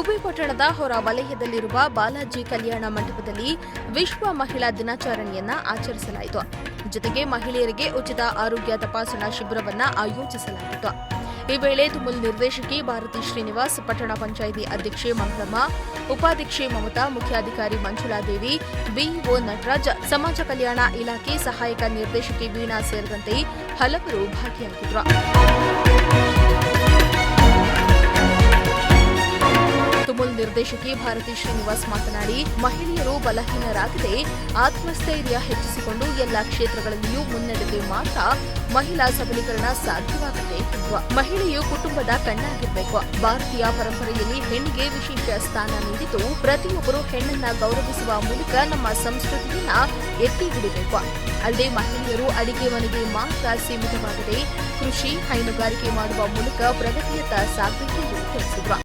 ಗುಬ್ಬಿ ಪಟ್ಟಣದ ಹೊರ ವಲಯದಲ್ಲಿರುವ ಬಾಲಾಜಿ ಕಲ್ಯಾಣ ಮಂಟಪದಲ್ಲಿ ವಿಶ್ವ ಮಹಿಳಾ ದಿನಾಚರಣೆಯನ್ನ ಆಚರಿಸಲಾಯಿತು. ಜೊತೆಗೆ ಮಹಿಳೆಯರಿಗೆ ಉಚಿತ ಆರೋಗ್ಯ ತಪಾಸಣಾ ಶಿಬಿರವನ್ನು ಆಯೋಜಿಸಲಾಗಿತ್ತು. ಈ ವೇಳೆ ತುಮುಲ್ ನಿರ್ದೇಶಕಿ ಭಾರತಿ ಶ್ರೀನಿವಾಸ್, ಪಟ್ಟಣ ಪಂಚಾಯಿತಿ ಅಧ್ಯಕ್ಷೆ ಮಂಗಳಮ್ಮ, ಉಪಾಧ್ಯಕ್ಷೆ ಮಮತಾ, ಮುಖ್ಯಾಧಿಕಾರಿ ಮಂಜುಳಾದೇವಿ, ಬಿಇಒ ನಟರಾಜ್, ಸಮಾಜ ಕಲ್ಯಾಣ ಇಲಾಖೆ ಸಹಾಯಕ ನಿರ್ದೇಶಕಿ ವೀಣಾ ಸೇರಿದಂತೆ ಹಲವರು ಭಾಗಿಯಾಗಿದ್ದರು. ತುಮುಲ್ ನಿರ್ದೇಶಕಿ ಭಾರತಿ ಶ್ರೀನಿವಾಸ್ ಮಾತನಾಡಿ, ಮಹಿಳೆಯರು ಬಲಹೀನರಾಗದೆ ಆತ್ಮಸ್ಥೈರ್ಯ ಹೆಚ್ಚಿಸಿಕೊಂಡು ಎಲ್ಲ ಕ್ಷೇತ್ರಗಳಲ್ಲಿಯೂ ಮುನ್ನಡೆದರೆ ಮಾತ್ರ ಮಹಿಳಾ ಸಬಲೀಕರಣ ಸಾಧ್ಯವಾಗುತ್ತೆ ಎಂದರು. ಮಹಿಳೆಯು ಕುಟುಂಬದ ಕಣ್ಣಾಗಿರಬೇಕು. ಭಾರತೀಯ ಪರಂಪರೆಯಲ್ಲಿ ಹೆಣ್ಣಿಗೆ ವಿಶೇಷ ಸ್ಥಾನ ನೀಡಿದ್ದು, ಪ್ರತಿಯೊಬ್ಬರು ಹೆಣ್ಣನ್ನ ಗೌರವಿಸುವ ಮೂಲಕ ನಮ್ಮ ಸಂಸ್ಕೃತಿಯನ್ನ ಎತ್ತಿ ಹಿಡಿಬೇಕು. ಅಲ್ಲದೆ ಮಹಿಳೆಯರು ಅಡಿಗೆ ಮನೆಗೆ ಮಾತ್ರ ಸೀಮಿತವಾಗದೆ ಕೃಷಿ, ಹೈನುಗಾರಿಕೆ ಮಾಡುವ ಮೂಲಕ ಪ್ರಗತಿಯತ್ತ ಸಾಗಬೇಕೆಂದು ತಿಳಿಸಿದರು.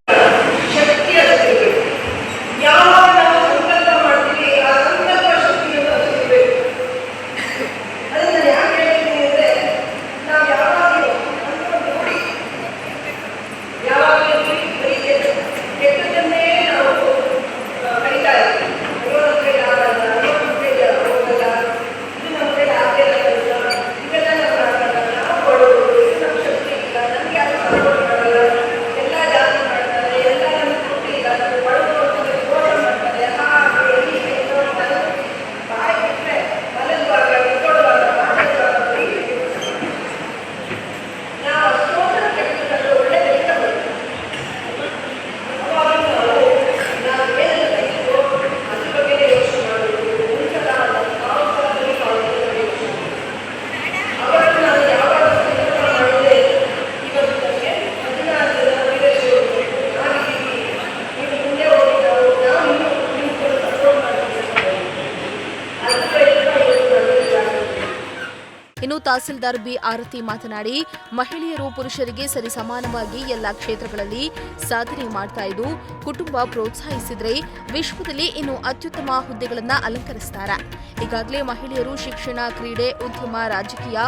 ಇನ್ನು ತಹಸೀಲ್ದಾರ್ ಬಿ ಆರತಿ ಮಾತನಾಡಿ, ಮಹಿಳೆಯರು ಪುರುಷರಿಗೆ ಸರಿಸಮಾನವಾಗಿ ಎಲ್ಲ ಕ್ಷೇತ್ರಗಳಲ್ಲಿ ಸಾಧನೆ ಮಾಡ್ತಾ ಇದ್ದು, ಕುಟುಂಬ ಪ್ರೋತ್ಸಾಹಿಸಿದ್ರೆ ವಿಶ್ವದಲ್ಲಿ ಇನ್ನು ಅತ್ಯುತ್ತಮ ಹುದ್ದೆಗಳನ್ನು ಅಲಂಕರಿಸುತ್ತಾರೆ. ಈಗಾಗಲೇ ಮಹಿಳೆಯರು ಶಿಕ್ಷಣ, ಕ್ರೀಡೆ, ಉದ್ಯಮ, ರಾಜಕೀಯ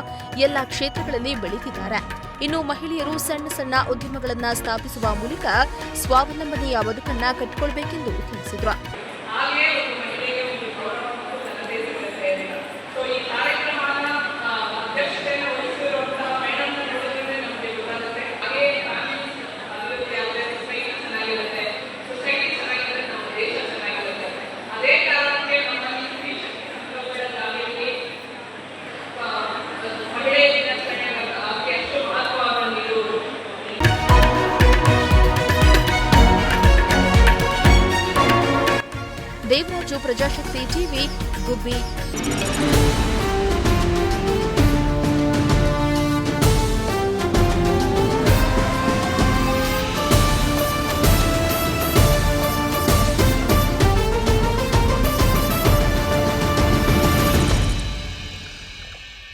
ಎಲ್ಲ ಕ್ಷೇತ್ರಗಳಲ್ಲಿ ಬೆಳೀತಿದ್ದಾರೆ. ಇನ್ನು ಮಹಿಳೆಯರು ಸಣ್ಣ ಸಣ್ಣ ಉದ್ಯಮಗಳನ್ನು ಸ್ಥಾಪಿಸುವ ಮೂಲಕ ಸ್ವಾವಲಂಬನೆಯ ಬದುಕನ್ನ ಕಟ್ಟಿಕೊಳ್ಬೇಕೆಂದು ತಿಳಿಸಿದರು. ದೇವರಾಜು, ಪ್ರಜಾಶಕ್ತಿ ಟಿವಿ, ಗುಬ್ಬಿ.